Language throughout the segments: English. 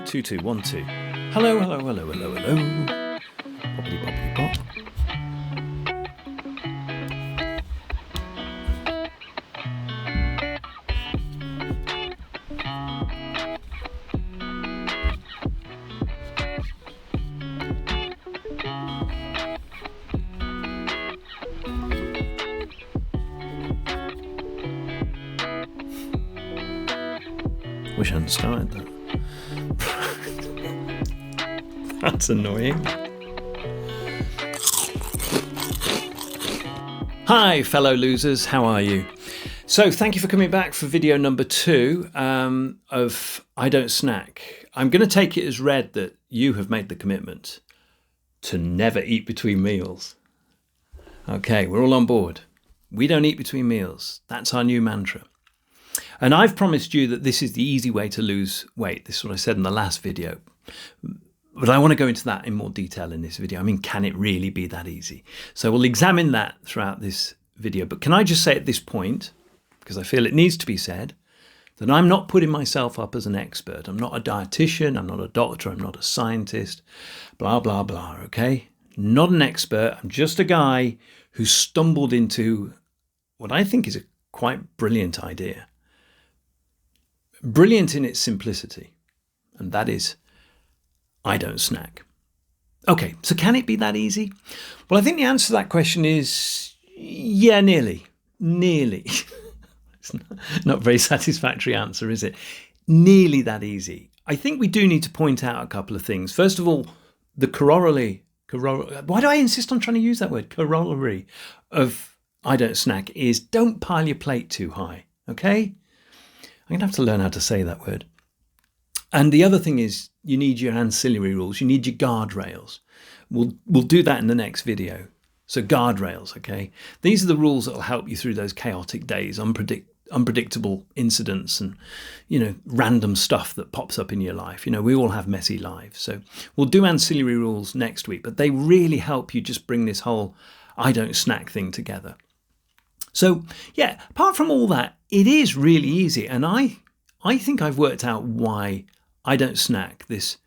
2 2 1 2. Hello, hello, hello, hello, hello. Poppity poppity pop. Wish I hadn't started that. That's annoying. Hi, fellow losers. How are you? So thank you for coming back for video number 2 of I Don't Snack. I'm going to take it as read that you have made the commitment to never eat between meals. Okay, we're all on board. We don't eat between meals. That's our new mantra. And I've promised you that this is the easy way to lose weight. This is what I said in the last video. But I want to go into that in more detail in this video. I mean, can it really be that easy? So we'll examine that throughout this video. But can I just say at this point, because I feel it needs to be said, that I'm not putting myself up as an expert. I'm not a dietitian. I'm not a doctor. I'm not a scientist. Blah, blah, blah. Okay? Not an expert. I'm just a guy who stumbled into what I think is a quite brilliant idea. Brilliant in its simplicity, and that is, I don't snack. Okay, so can it be that easy? Well, I think the answer to that question is, yeah, nearly. It's not a very satisfactory answer, is it? Nearly that easy. I think we do need to point out a couple of things. First of all, the corollary, why do I insist on trying to use that word? Corollary of I don't snack is don't pile your plate too high, okay? I'm going to have to learn how to say that word. And the other thing is you need your ancillary rules. You need your guardrails. We'll do that in the next video. So guardrails, okay? These are the rules that will help you through those chaotic days, unpredictable incidents and, random stuff that pops up in your life. We all have messy lives. So we'll do ancillary rules next week, but they really help you just bring this whole I don't snack thing together. So, yeah, apart from all that, it is really easy. And I think I've worked out why I don't snack, this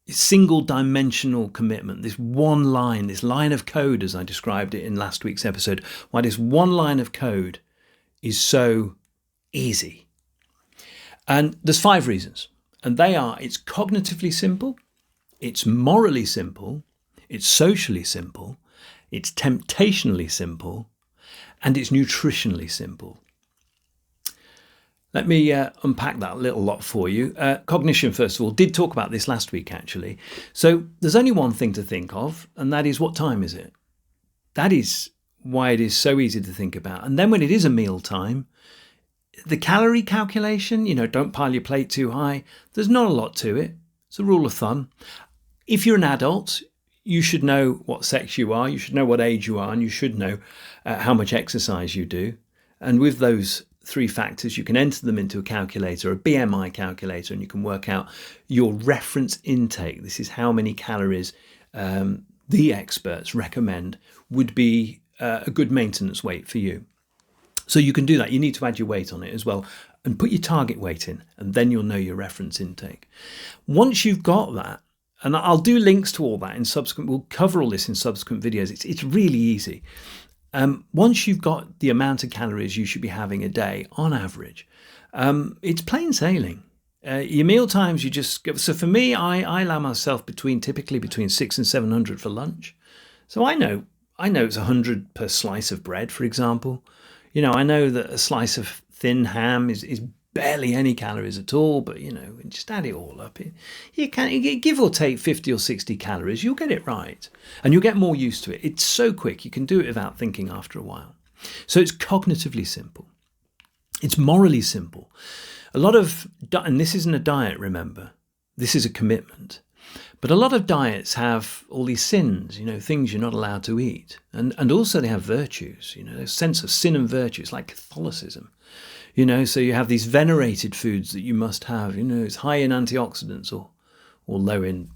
single dimensional commitment, this one line, this line of code, as I described it in last week's episode, why this one line of code is so easy. And there's 5 reasons. And they are, it's cognitively simple, it's morally simple, it's socially simple, it's temptationally simple, and it's nutritionally simple. Let me unpack that a little lot for you. Cognition, first of all, did talk about this last week, actually. So there's only one thing to think of, and that is, what time is it? That is why it is so easy to think about. And then when it is a meal time, the calorie calculation, don't pile your plate too high. There's not a lot to it. It's a rule of thumb. If you're an adult, you should know what sex you are, you should know what age you are, and you should know how much exercise you do. And with those 3 factors, you can enter them into a calculator, a BMI calculator, and you can work out your reference intake. This is how many calories the experts recommend would be a good maintenance weight for you. So you can do that. You need to add your weight on it as well and put your target weight in, and then you'll know your reference intake. Once you've got that, and I'll do links to all that in subsequent, we'll cover all this in subsequent videos. It's really easy. Once you've got the amount of calories you should be having a day on average, it's plain sailing. Your meal times, you just go. So for me, I allow myself typically between 600 and 700 for lunch. So I know it's 100 per slice of bread, for example. I know that a slice of thin ham is barely any calories at all, but just add it all up. You can give or take 50 or 60 calories. You'll get it right, and you'll get more used to it. It's so quick. You can do it without thinking after a while. So it's cognitively simple. It's morally simple. And this isn't a diet, remember. This is a commitment. But a lot of diets have all these sins, things you're not allowed to eat. And also they have virtues, a sense of sin and virtue. It's like Catholicism. So you have these venerated foods that you must have, it's high in antioxidants or low in,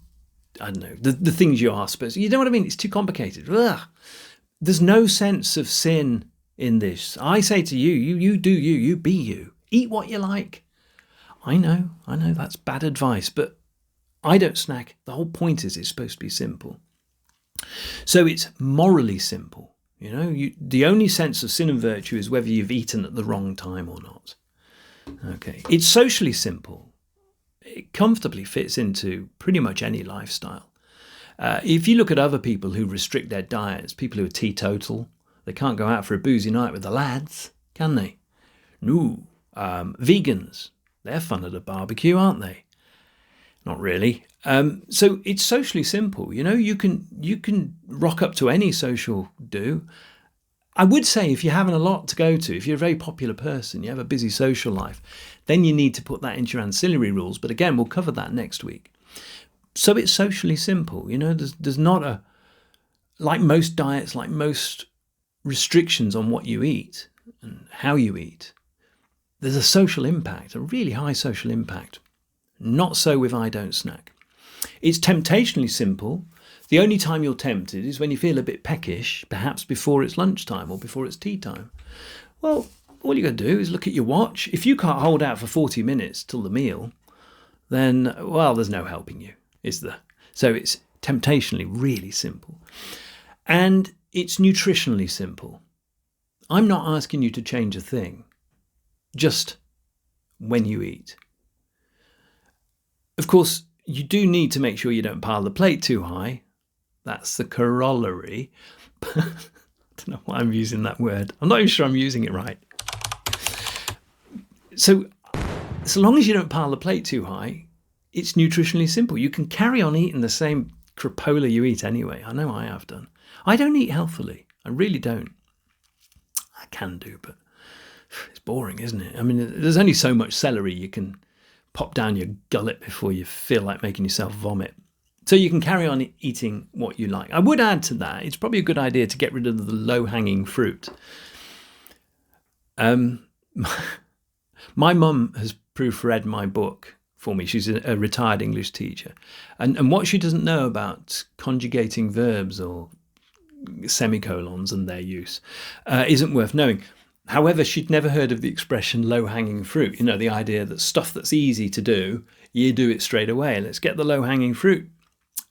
I don't know, the things you are supposed to. You know what I mean? It's too complicated. Ugh. There's no sense of sin in this. I say to you, you do you be you. Eat what you like. I know that's bad advice, but I don't snack. The whole point is it's supposed to be simple. So it's morally simple. The only sense of sin and virtue is whether you've eaten at the wrong time or not. Okay. It's socially simple. It comfortably fits into pretty much any lifestyle. If you look at other people who restrict their diets, people who are teetotal, they can't go out for a boozy night with the lads, can they? No. Vegans, they're fun at a barbecue, aren't they? Not really. So it's socially simple. You can rock up to any social do. I would say if you're having a lot to go to, if you're a very popular person, you have a busy social life, then you need to put that into your ancillary rules. But again, we'll cover that next week. So it's socially simple. There's not like most diets, like most restrictions on what you eat and how you eat. There's a social impact, a really high social impact. Not so with I don't snack. It's temptationally simple. The only time you're tempted is when you feel a bit peckish, perhaps before it's lunchtime or before it's tea time. Well, all you got to do is look at your watch. If you can't hold out for 40 minutes till the meal, then, well, there's no helping you, is there? So it's temptationally really simple. And it's nutritionally simple. I'm not asking you to change a thing, just when you eat. Of course, you do need to make sure you don't pile the plate too high. That's the corollary. I don't know why I'm using that word. I'm not even sure I'm using it right. So long as you don't pile the plate too high, it's nutritionally simple. You can carry on eating the same crapola you eat anyway. I know I have done. I don't eat healthily. I really don't. I can do, but it's boring, isn't it? I mean, there's only so much celery you can pop down your gullet before you feel like making yourself vomit. So you can carry on eating what you like. I would add to that, it's probably a good idea to get rid of the low-hanging fruit. My mum has proofread my book for me. She's a retired English teacher. And what she doesn't know about conjugating verbs or semicolons and their use isn't worth knowing. However, she'd never heard of the expression low-hanging fruit. The idea that stuff that's easy to do, you do it straight away. Let's get the low-hanging fruit.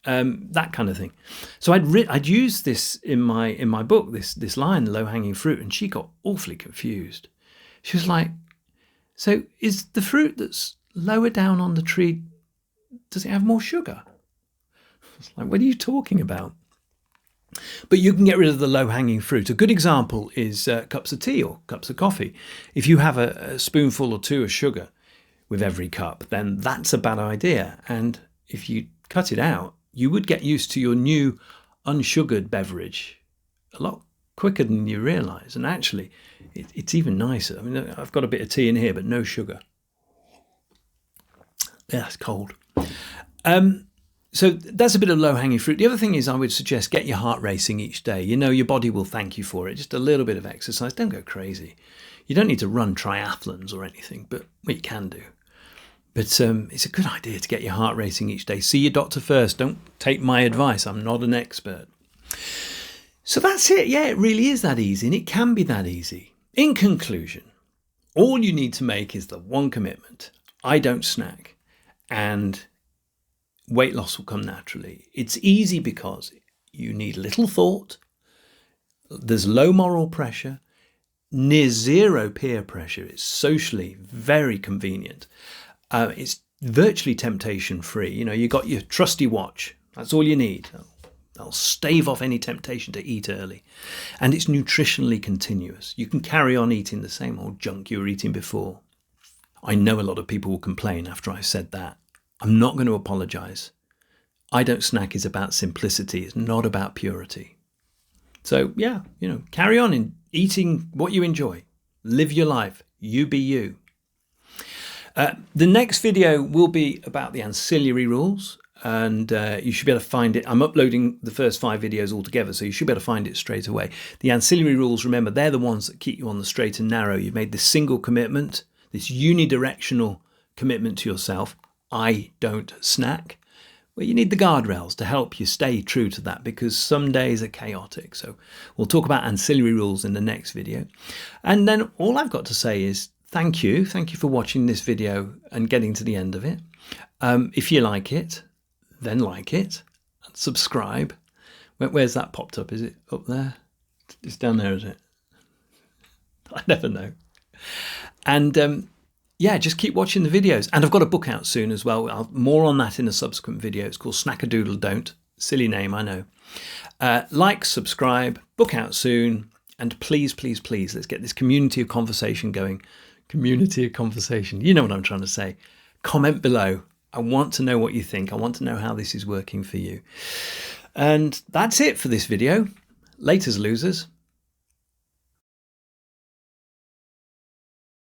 That kind of thing. So I'd used this in my book, this line, low-hanging fruit, and she got awfully confused. She was like, so is the fruit that's lower down on the tree, does it have more sugar? I was like, what are you talking about? But you can get rid of the low-hanging fruit. A good example is cups of tea or cups of coffee. If you have a spoonful or two of sugar with every cup, then that's a bad idea. And if you cut it out, you would get used to your new unsugared beverage a lot quicker than you realise. And actually, it's even nicer. I mean, I've got a bit of tea in here, but no sugar. Yeah, it's cold. So that's a bit of low-hanging fruit. The other thing is I would suggest get your heart racing each day. Your body will thank you for it. Just a little bit of exercise. Don't go crazy. You don't need to run triathlons or anything, but well, you can do. But it's a good idea to get your heart racing each day. See your doctor first. Don't take my advice. I'm not an expert. So that's it. Yeah, it really is that easy, and it can be that easy. In conclusion, all you need to make is the one commitment. I don't snack. And weight loss will come naturally. It's easy because you need little thought. There's low moral pressure, near zero peer pressure. It's socially very convenient. It's virtually temptation free. You got your trusty watch. That's all you need. That'll stave off any temptation to eat early. And it's nutritionally continuous. You can carry on eating the same old junk you were eating before. I know a lot of people will complain after I said that. I'm not going to apologise. I don't snack is about simplicity. It's not about purity. So yeah, carry on in eating what you enjoy. Live your life. You be you. The next video will be about the ancillary rules, and you should be able to find it. I'm uploading the first 5 videos all together, so you should be able to find it straight away. The ancillary rules, remember, they're the ones that keep you on the straight and narrow. You've made this single commitment, this unidirectional commitment to yourself. I don't snack. Well, you need the guardrails to help you stay true to that, because some days are chaotic. So we'll talk about ancillary rules in the next video. And then all I've got to say is thank you. Thank you for watching this video and getting to the end of it. If you like it, then like it, and subscribe. Where's that popped up? Is it up there? It's down there, is it? I never know. And yeah, just keep watching the videos. And I've got a book out soon as well. More on that in a subsequent video. It's called Snackadoodle Don't. Silly name, I know. Like, subscribe, book out soon. And please, please, please, let's get this community of conversation going. Community of conversation. You know what I'm trying to say. Comment below. I want to know what you think. I want to know how this is working for you. And that's it for this video. Laters, losers.